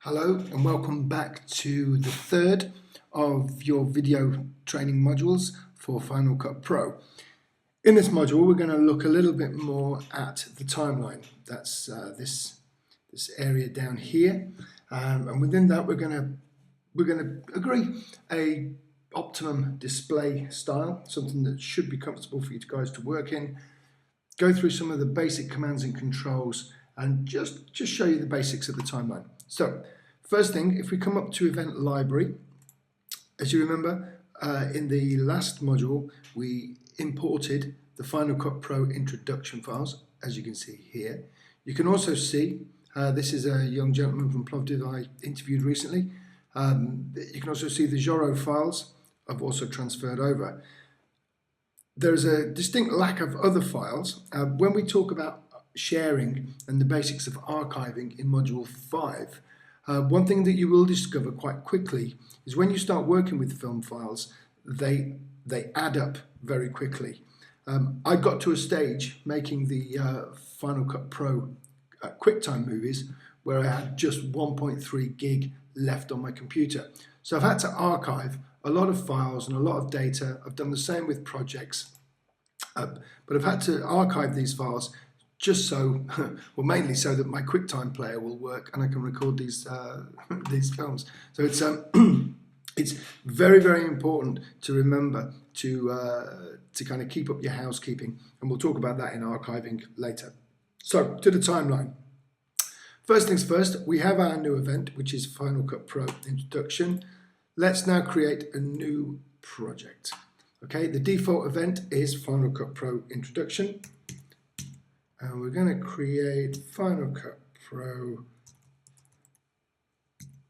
Hello and welcome back to the third of your video training modules for Final Cut Pro. In this module we're going to look a little bit more at the timeline. That's this area down here, and within that we're going to agree a optimum display style, something that should be comfortable for you guys to work in, go through some of the basic commands and controls, and just show you the basics of the timeline. So first thing, if we come up to Event Library, as you remember, in the last module we imported the Final Cut Pro introduction files, as you can see here. You can also see, this is a young gentleman from Plovdiv I interviewed recently. You can also see the Joro files I've also transferred over. There's a distinct lack of other files. When we talk about sharing and the basics of archiving in Module 5, one thing that you will discover quite quickly is when you start working with film files, they add up very quickly. I got to a stage making the Final Cut Pro QuickTime movies where I had just 1.3 gig left on my computer. So I've had to archive a lot of files and a lot of data. I've done the same with projects, but I've had to archive these files just so, well, mainly so that my QuickTime player will work and I can record these films. So it's it's very, very important to remember to kind of keep up your housekeeping, and we'll talk about that in archiving later. So to the timeline. First things first, we have our new event, which is Final Cut Pro Introduction. Let's now create a new project. Okay, the default event is Final Cut Pro Introduction. And we're going to create Final Cut Pro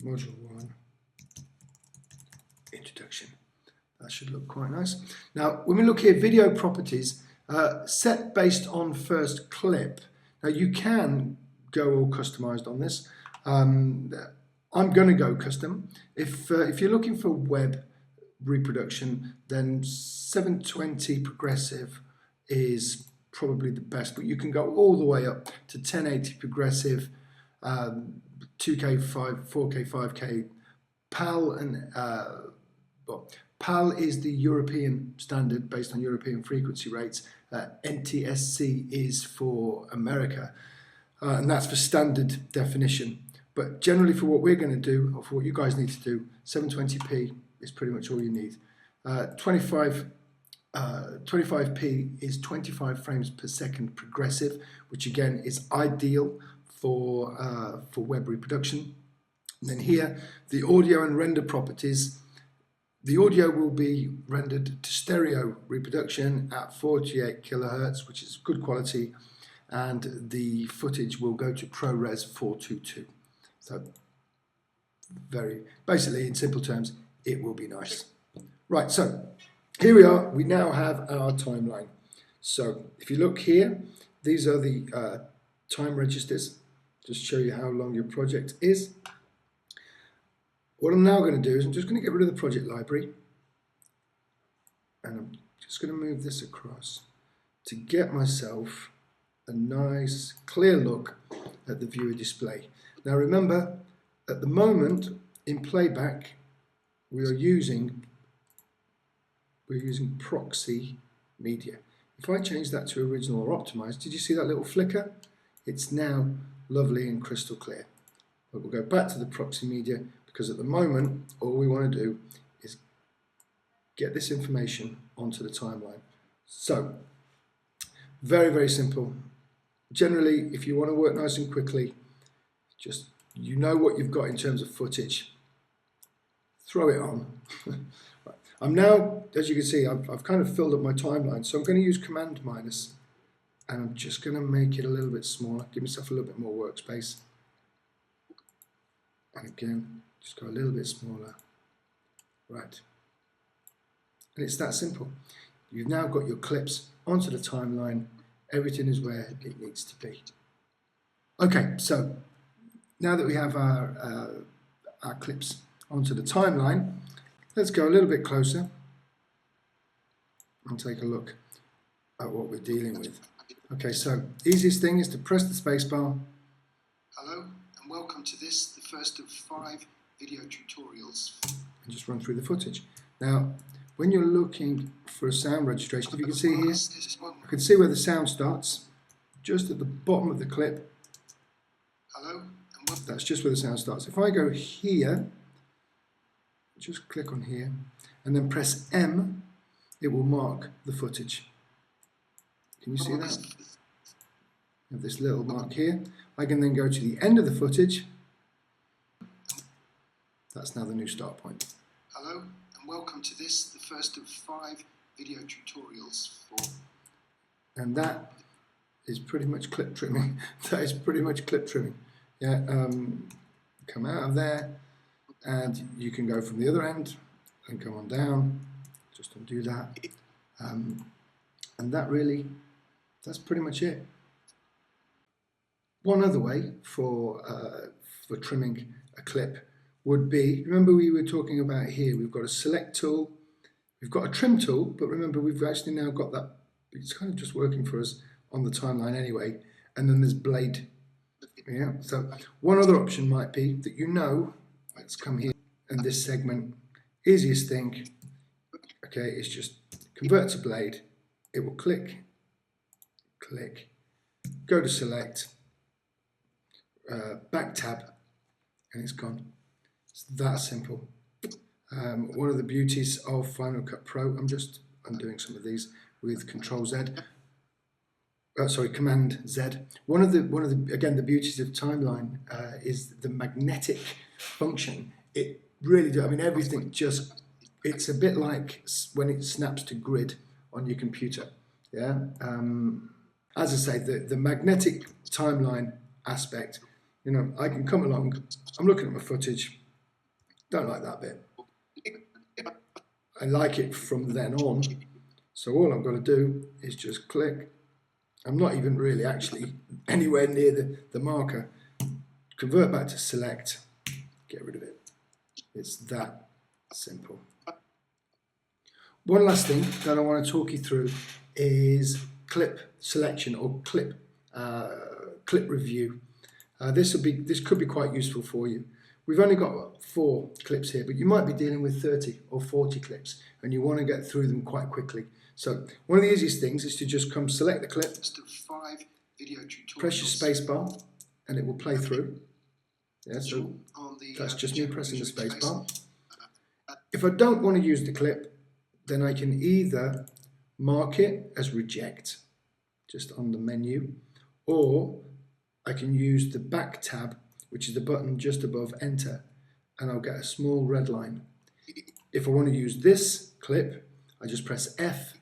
Module 1 Introduction. That should look quite nice. Now, when we look here, video properties, set based on first clip. Now, you can go all customized on this. I'm going to go custom. If you're looking for web reproduction, then 720 progressive is probably the best, but you can go all the way up to 1080 progressive, 2K, 4K, 5K. PAL and PAL is the European standard based on European frequency rates. NTSC is for America, and that's for standard definition. But generally, for what we're going to do, or for what you guys need to do, 720p is pretty much all you need. 25p is 25 frames per second progressive, which again is ideal for web reproduction. And then here, the audio and render properties. The audio will be rendered to stereo reproduction at 48 kilohertz, which is good quality, and the footage will go to ProRes 422. So basically, in simple terms, it will be nice. Right, so here we are. We now have our timeline. So if you look here, these are the time registers. Just show you how long your project is. What I'm now going to do is I'm just going to get rid of the project library, and I'm just going to move this across to get myself a nice clear look at the viewer display. Now remember, at the moment in playback we are using proxy media. If I change that to original or optimized, did you see that little flicker? It's now lovely and crystal clear. But we'll go back to the proxy media, because at the moment all we want to do is get this information onto the timeline. So very, very simple. Generally, if you want to work nice and quickly, just you know what you've got in terms of footage, throw it on. Right. I'm now, as you can see, I've kind of filled up my timeline, so I'm going to use Command minus, and I'm just going to make it a little bit smaller, give myself a little bit more workspace. And again, just go a little bit smaller. Right. And it's that simple. You've now got your clips onto the timeline. Everything is where it needs to be. Okay, so now that we have our clips onto the timeline, let's go a little bit closer and take a look at what we're dealing with. Okay, so easiest thing is to press the space bar. Hello and welcome to this, the first of 5 video tutorials. And just run through the footage. Now, when you're looking for a sound registration, if you can see here, I can see where the sound starts, just at the bottom of the clip. Hello. That's just where the sound starts. If I go here, just click on here, and then press M, it will mark the footage. Can you see that? I have this little mark here. I can then go to the end of the footage. That's now the new start point. Hello, and welcome to this, the first of 5 video tutorials for... And that is pretty much clip trimming. That is pretty much clip trimming. Yeah, come out of there, and you can go from the other end and come on down. Just undo that. And that's pretty much it. One other way for trimming a clip would be, remember we were talking about here, we've got a select tool, we've got a trim tool, but remember we've actually now got that, it's kind of just working for us on the timeline anyway, and then there's blade. Yeah, so one other option might be that let's come here, and this segment, easiest thing, okay, is just convert to blade. It will click, go to select, back tab, and it's gone. It's that simple. One of the beauties of Final Cut Pro, I'm doing some of these with Control Z. Command Z. One of the again the beauties of timeline is the magnetic function. It really does. I mean, everything just, it's a bit like when it snaps to grid on your computer. Yeah. As I say, the magnetic timeline aspect. You know, I can come along. I'm looking at my footage. Don't like that bit. I like it from then on. So all I've got to do is just click. I'm not even really actually anywhere near the marker. Convert back to select, get rid of it. It's that simple. One last thing that I want to talk you through is clip selection or clip review. This could be quite useful for you. We've only got 4 clips here, but you might be dealing with 30 or 40 clips, and you want to get through them quite quickly. So one of the easiest things is to just come select the clip, press your space bar, and it will play through. Yeah, so that's just me pressing the space bar. If I don't want to use the clip, then I can either mark it as reject, just on the menu, or I can use the back tab, which is the button just above enter, and I'll get a small red line. If I want to use this clip, I just press F,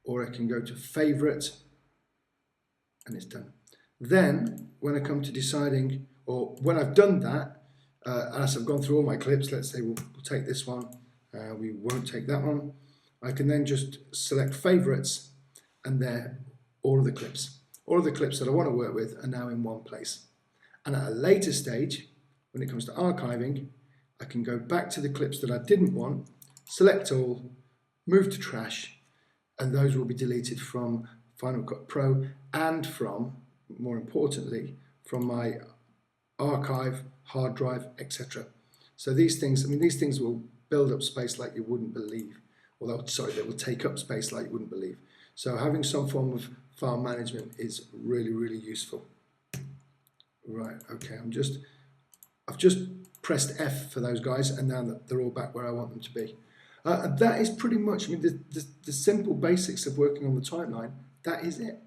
or I can go to favorite, and it's done. Then when I come to deciding, or when I've done that, as I've gone through all my clips, let's say we'll take this one, we won't take that one, I can then just select favorites, and there, all of the clips. All of the clips that I want to work with are now in one place. And at a later stage, when it comes to archiving, I can go back to the clips that I didn't want, select all, move to trash, and those will be deleted from Final Cut Pro and from, more importantly, from my archive, hard drive, etc. So these things will build up space like you wouldn't believe. They will take up space like you wouldn't believe. So having some form of file management is really, really useful. Right, okay, I've just pressed F for those guys, and now they're all back where I want them to be. That is pretty much, I mean, the simple basics of working on the timeline, that is it.